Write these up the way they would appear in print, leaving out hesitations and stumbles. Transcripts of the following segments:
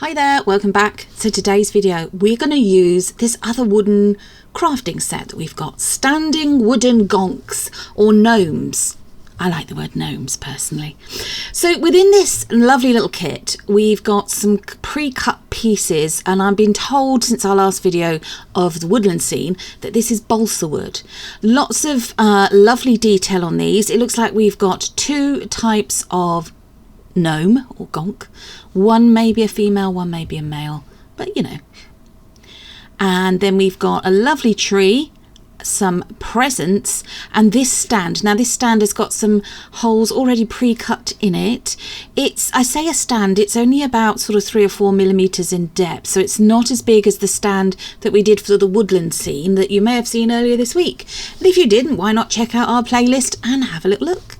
Hi there, welcome back. So today's video, we're going to use this other wooden crafting set that we've got. Standing wooden gonks or gnomes. I like the word gnomes personally. So within this lovely little kit, we've got some pre-cut pieces, and I've been told since our last video of the woodland scene that this is balsa wood. Lots of lovely detail on these. It looks like we've got two types of gnome or gonk. One may be a female, one may be a male, but you know. And then we've got a lovely tree, some presents, and this stand. Now this stand has got some holes already pre-cut in it. I say a stand, it's only about sort of 3 or 4 millimeters in depth, so it's not as big as the stand that we did for the woodland scene that you may have seen earlier this week. And if you didn't, why not check out our playlist and have a little look.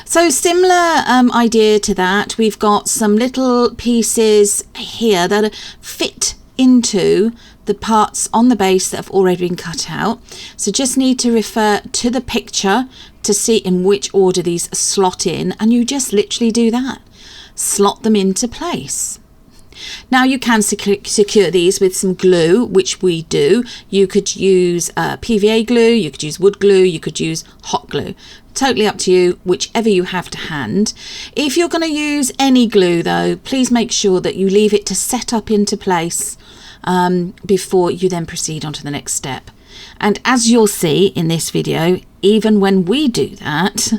So similar idea to that, we've got some little pieces here that fit into the parts on the base that have already been cut out. So just need to refer to the picture to see in which order these slot in, and you just literally do that. Slot them into place. Now you can secure these with some glue, which we do. You could use PVA glue, you could use wood glue, you could use hot glue. Totally up to you, whichever you have to hand. If you're going to use any glue though, please make sure that you leave it to set up into place before you then proceed on to the next step. And as you'll see in this video, even when we do that,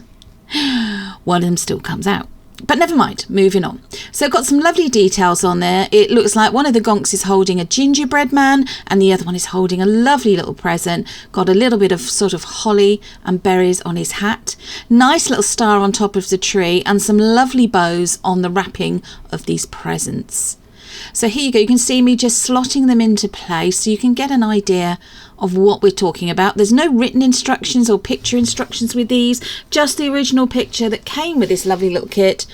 one of them still comes out. But never mind, moving on. So I've got some lovely details on there. It looks like one of the gonks is holding a gingerbread man and the other one is holding a lovely little present. Got a little bit of sort of holly and berries on his hat. Nice little star on top of the tree and some lovely bows on the wrapping of these presents. So here you go, you can see me just slotting them into place so you can get an idea of what we're talking about. There's no written instructions or picture instructions with these, just the original picture that came with this lovely little kit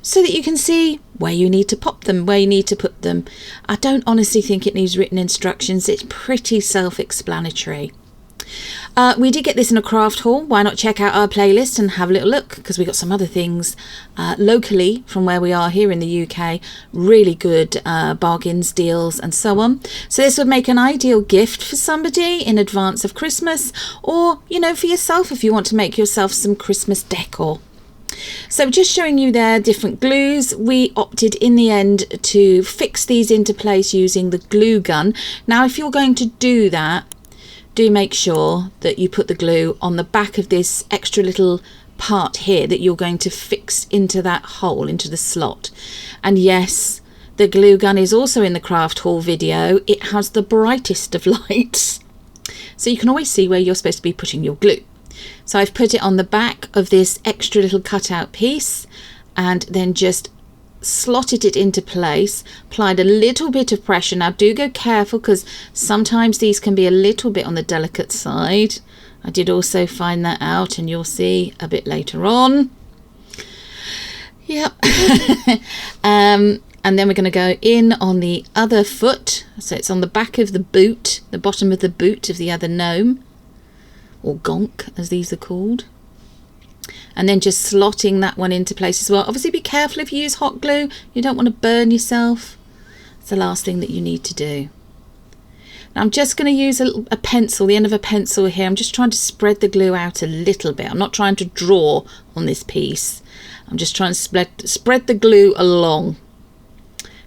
so that you can see where you need to pop them, where you need to put them. I don't honestly think it needs written instructions. It's pretty self-explanatory. We did get this in a craft haul. Why not check out our playlist and have a little look, because we got some other things locally from where we are here in the UK. Really good bargains, deals and so on. So this would make an ideal gift for somebody in advance of Christmas, or you know, for yourself if you want to make yourself some Christmas decor. So just showing you there different glues. We opted in the end to fix these into place using the glue gun. Now if you're going to do that, do make sure that you put the glue on the back of this extra little part here that you're going to fix into that hole, into the slot. And yes, the glue gun is also in the craft haul video. It has the brightest of lights, so you can always see where you're supposed to be putting your glue. So I've put it on the back of this extra little cutout piece and then just slotted it into place, applied a little bit of pressure. Now do go careful, because sometimes these can be a little bit on the delicate side. I did also find that out, and you'll see a bit later on. Yep. And then we're going to go in on the other foot, so it's on the back of the boot, the bottom of the boot of the other gnome, or gonk as these are called. And then just slotting that one into place as well. Obviously be careful if you use hot glue, you don't want to burn yourself. It's the last thing that you need to do. Now I'm just going to use a pencil, the end of a pencil here. I'm just trying to spread the glue out a little bit. I'm not trying to draw on this piece. I'm just trying to spread the glue along.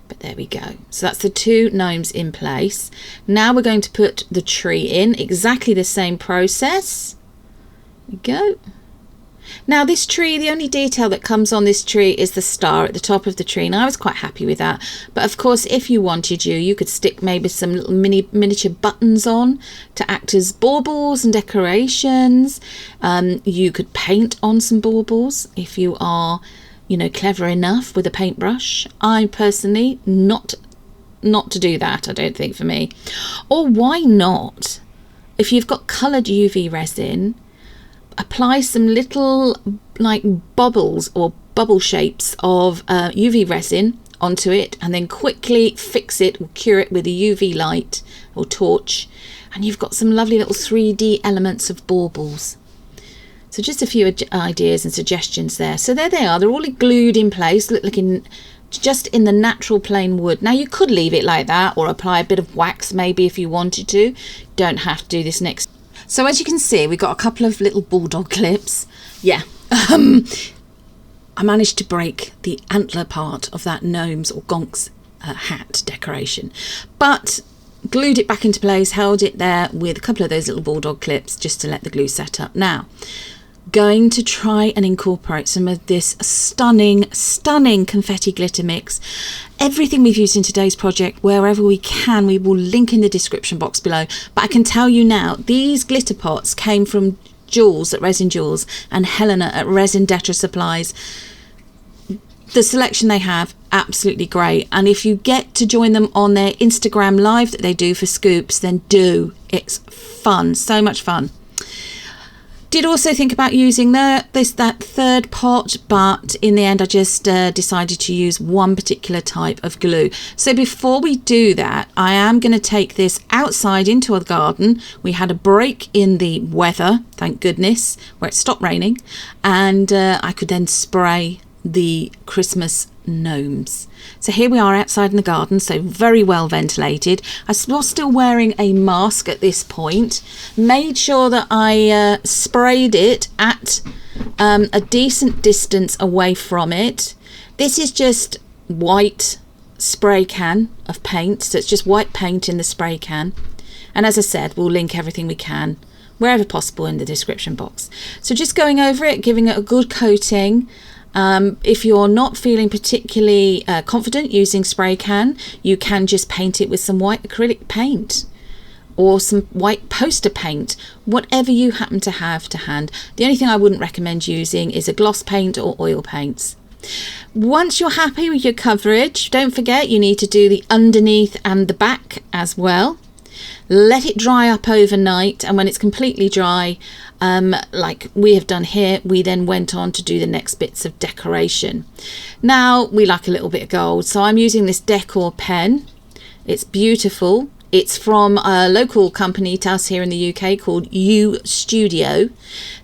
But there we go. So that's the two gnomes in place. Now we're going to put the tree in, exactly the same process. There we go. Now this tree, the only detail that comes on this tree is the star at the top of the tree, and I was quite happy with that. But of course, if you wanted, you could stick maybe some little miniature buttons on to act as baubles and decorations. You could paint on some baubles if you are, you know, clever enough with a paintbrush. I personally not to do that, I don't think, for me. Or why not, if you've got coloured UV resin, apply some little like bubbles or bubble shapes of UV resin onto it, and then quickly fix it or cure it with a UV light or torch, and you've got some lovely little 3D elements of baubles. So just a few ideas and suggestions there. So there they are, they're all glued in place, looking just in the natural plain wood. Now you could leave it like that or apply a bit of wax maybe if you wanted to. Don't have to do this next. So as you can see, we've got a couple of little bulldog clips. Yeah, I managed to break the antler part of that gnomes or gonks hat decoration, but glued it back into place, held it there with a couple of those little bulldog clips just to let the glue set up. Now, going to try and incorporate some of this stunning confetti glitter mix. Everything we've used in today's project, wherever we can, we will link in the description box below. But I can tell you now, these glitter pots came from Jules at resinjules and Helena at Resin Detra Supplies. The selection they have, absolutely great. And if you get to join them on their Instagram live that they do for scoops, then do. It's fun, so much fun. Did also think about using that third pot, but in the end I just decided to use one particular type of glue. So before we do that, I am going to take this outside into our garden. We had a break in the weather, thank goodness, where it stopped raining, and I could then spray the Christmas gnomes. So here we are outside in the garden, so very well ventilated. I was still wearing a mask at this point. Made sure that I sprayed it at a decent distance away from it. This is just white spray can of paint, so it's just white paint in the spray can. And as I said, we'll link everything we can wherever possible in the description box. So just going over it, giving it a good coating. If you're not feeling particularly confident using spray can, you can just paint it with some white acrylic paint or some white poster paint, whatever you happen to have to hand. The only thing I wouldn't recommend using is a gloss paint or oil paints. Once you're happy with your coverage, don't forget you need to do the underneath and the back as well. Let it dry up overnight, and when it's completely dry, like we have done here, we then went on to do the next bits of decoration. Now we like a little bit of gold, so I'm using this decor pen. It's beautiful. It's from a local company to us here in the UK called U Studio.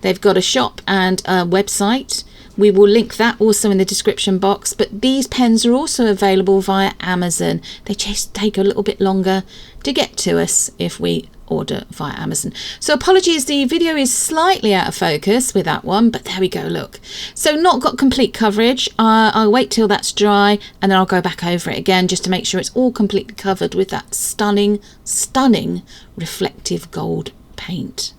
They've got a shop and a website. We will link that also in the description box, but these pens are also available via Amazon. They just take a little bit longer to get to us if we order via Amazon. So apologies, the video is slightly out of focus with that one, but there we go, look. So not got complete coverage. I'll wait till that's dry and then I'll go back over it again just to make sure it's all completely covered with that stunning reflective gold paint.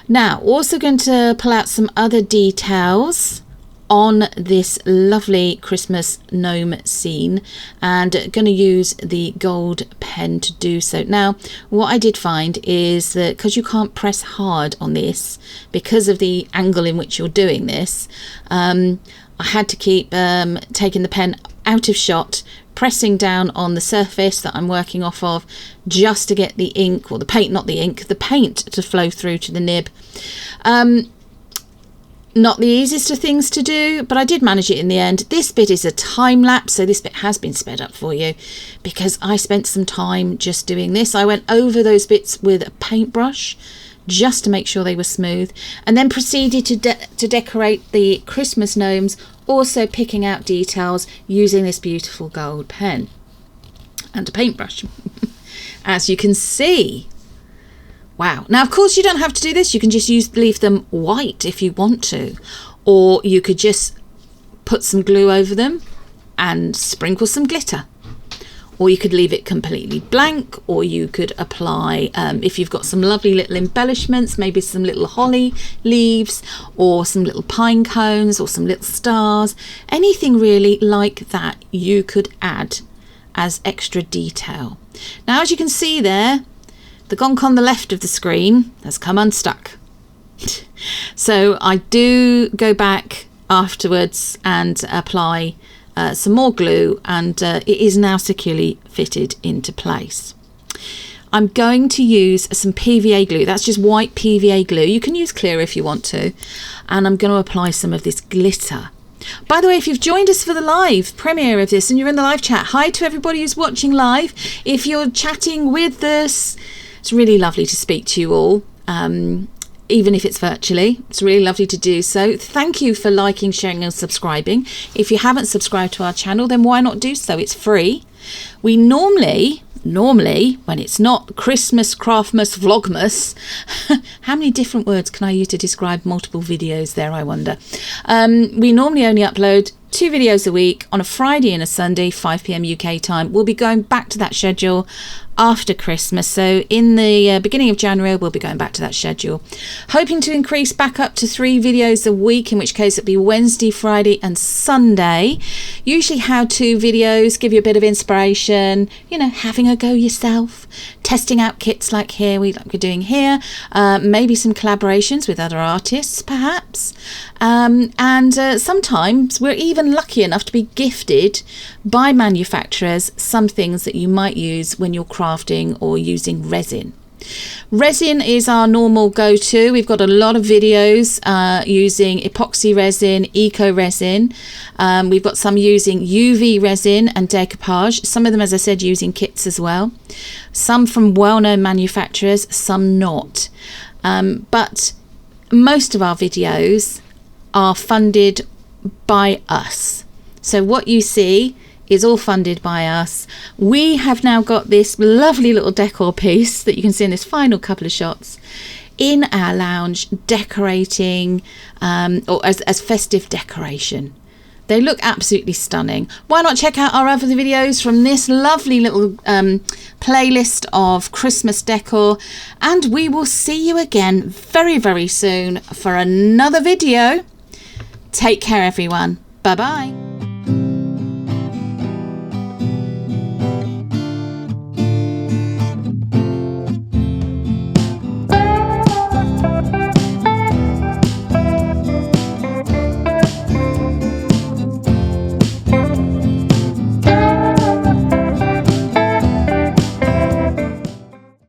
Now, also going to pull out some other details on this lovely Christmas gnome scene, and going to use the gold pen to do so. Now, what I did find is that because you can't press hard on this because of the angle in which you're doing this, I had to keep taking the pen out of shot, pressing down on the surface that I'm working off of just to get the ink, or the paint, not the ink, the paint to flow through to the nib. Not the easiest of things to do, but I did manage it in the end. This bit is a time lapse, so this bit has been sped up for you because I spent some time just doing this. I went over those bits with a paintbrush just to make sure they were smooth, and then proceeded to decorate the Christmas gnomes, also picking out details using this beautiful gold pen and a paintbrush. As you can see. Wow. Now, of course, you don't have to do this. You can just leave them white if you want to, or you could just put some glue over them and sprinkle some glitter, or you could leave it completely blank, or you could apply, if you've got some lovely little embellishments, maybe some little holly leaves or some little pine cones or some little stars, anything really like that you could add as extra detail. Now, as you can see there, the gonk on the left of the screen has come unstuck. So I do go back afterwards and apply some more glue, and it is now securely fitted into place. I'm going to use some PVA glue. That's just white PVA glue. You can use clear if you want to. And I'm going to apply some of this glitter. By the way, if you've joined us for the live premiere of this and you're in the live chat, hi to everybody who's watching live. If you're chatting with us, it's really lovely to speak to you all. even if it's virtually. It's really lovely to do so. Thank you for liking, sharing and subscribing. If you haven't subscribed to our channel, then why not do so? It's free. We normally when it's not Christmas, Craftmas, Vlogmas, how many different words can I use to describe multiple videos there, I wonder? We normally only upload 2 videos a week on a Friday and a Sunday, 5 p.m. UK time. We'll be going back to that schedule after Christmas, so in the beginning of January we'll be going back to that schedule, hoping to increase back up to 3 videos a week, in which case it'll be Wednesday, Friday and Sunday. Usually how-to videos, give you a bit of inspiration, you know, having a go yourself, testing out kits like we're doing here, maybe some collaborations with other artists perhaps, and sometimes we're even lucky enough to be gifted by manufacturers some things that you might use when you're crafting or using resin. Resin is our normal go-to. We've got a lot of videos using epoxy resin, eco resin. We've got some using UV resin and decoupage. Some of them, as I said, using kits as well. Some from well-known manufacturers, some not. But most of our videos are funded by us. So what you see is all funded by us. We have now got this lovely little decor piece that you can see in this final couple of shots in our lounge, decorating or as festive decoration. They look absolutely stunning. Why not check out our other videos from this lovely little playlist of Christmas decor, and we will see you again very, very soon for another video. Take care, everyone. Bye bye.